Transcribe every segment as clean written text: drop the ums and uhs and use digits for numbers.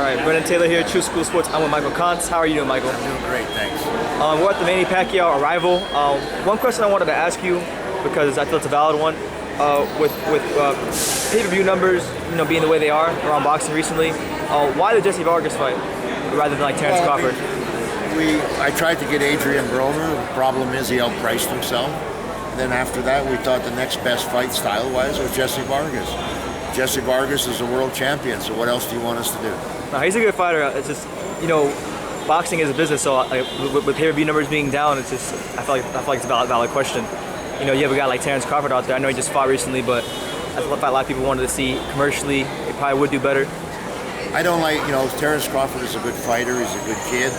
right, Brendan Taylor here, True School Sports. I'm with Michael Koncz. How are you doing, Michael? I'm doing great, thanks. We're at the Manny Pacquiao arrival. One question I wanted to ask you, because I feel it's a valid one, with pay-per-view numbers, being the way they are around boxing recently, why the Jesse Vargas fight rather than like Terence Crawford? I tried to get Adrian Broner. The problem is he outpriced himself. And then after that, we thought the next best fight style-wise was Jesse Vargas. Jesse Vargas is a world champion, so what else do you want us to do? No, he's a good fighter. It's just, boxing is a business, so with pay-per-view numbers being down, it's just, I feel like it's a valid question. You have a guy like Terence Crawford out there. I know he just fought recently, but I thought a lot of people wanted to see commercially. It probably would do better. I don't like, Terence Crawford is a good fighter. He's a good kid,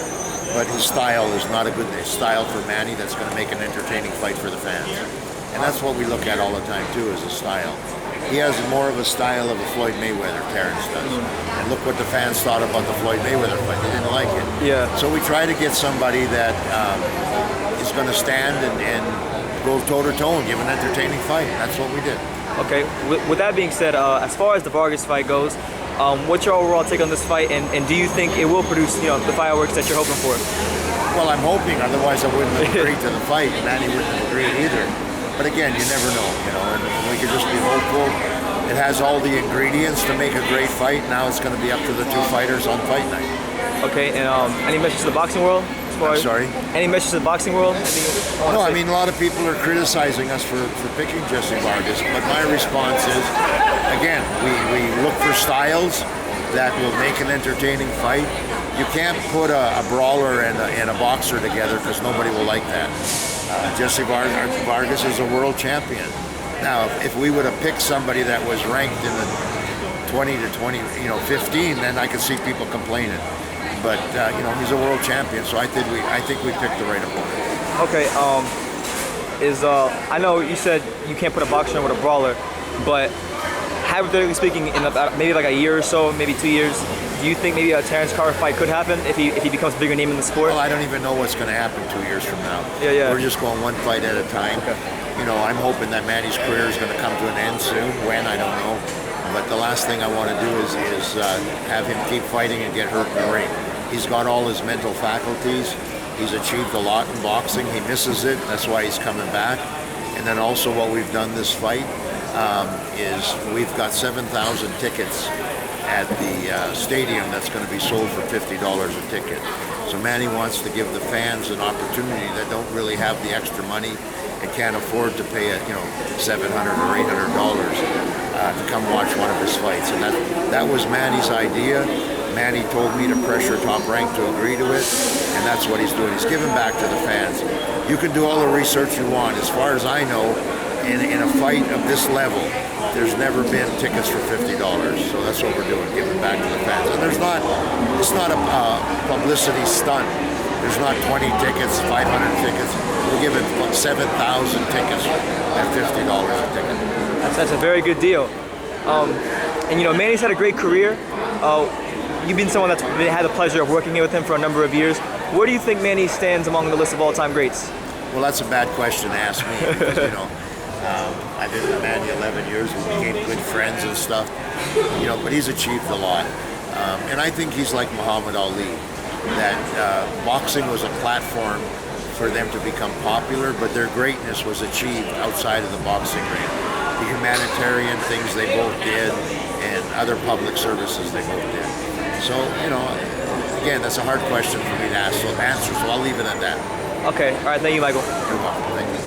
but his style is not a good style for Manny that's going to make an entertaining fight for the fans. And that's what we look at all the time, too, is his style. He has more of a style of a Floyd Mayweather, Terence does. And look what the fans thought about the Floyd Mayweather fight. They didn't like it. Yeah. So we try to get somebody that is going to stand and go toe-to-toe and give an entertaining fight. That's what we did. Okay. With that being said, as far as the Vargas fight goes, what's your overall take on this fight, and do you think it will produce the fireworks that you're hoping for? Well, I'm hoping, otherwise I wouldn't have agreed to the fight, and Manny wouldn't have agreed either. But again, you never know, and we could just be hopeful. It has all the ingredients to make a great fight. Now it's going to be up to the two fighters on fight night. Okay, and any message to the boxing world? I'm sorry? Any message to the boxing world? No, I mean, a lot of people are criticizing us for picking Jesse Vargas, but my response is, again, we look for styles that will make an entertaining fight. You can't put a brawler and a boxer together because nobody will like that. Jesse Vargas is a world champion. Now, if we would have picked somebody that was ranked in the 20 to 15, then I could see people complaining. But he's a world champion, so I think we picked the right opponent. Okay. I know you said you can't put a boxer in with a brawler, but hypothetically speaking, in about maybe like a year or so, maybe 2 years, do you think maybe a Terence Crawford fight could happen if he becomes a bigger name in the sport? Well, I don't even know what's going to happen 2 years from now. Yeah. We're just going one fight at a time. Okay. I'm hoping that Manny's career is going to come to an end soon. When, I don't know. But the last thing I want to do is have him keep fighting and get hurt in the ring. He's got all his mental faculties. He's achieved a lot in boxing. He misses it. That's why he's coming back. And then also what we've done this fight is we've got 7,000 tickets at the stadium that's going to be sold for $50 a ticket. So Manny wants to give the fans an opportunity that don't really have the extra money and can't afford to pay $700 or $800 to come watch one of his fights. And that was Manny's idea. Manny told me to pressure Top Rank to agree to it, and that's what he's doing. He's giving back to the fans. You can do all the research you want. As far as I know, in a fight of this level, there's never been tickets for $50. So that's what we're doing, giving back to the fans. And it's not a publicity stunt. There's not 20 tickets, 500 tickets. We're giving 7,000 tickets at $50 a ticket. That's a very good deal. And Manny's had a great career. You've been someone that's had the pleasure of working with him for a number of years. Where do you think Manny stands among the list of all-time greats? Well, that's a bad question to ask me because, I've been with Manny 11 years. We became good friends and stuff, but he's achieved a lot. And I think he's like Muhammad Ali, that boxing was a platform for them to become popular, but their greatness was achieved outside of the boxing ring. The humanitarian things they both did and other public services they both did. So, again, that's a hard question for me to answer, so I'll leave it at that. Okay. All right. Thank you, Michael. You're welcome. Thank you.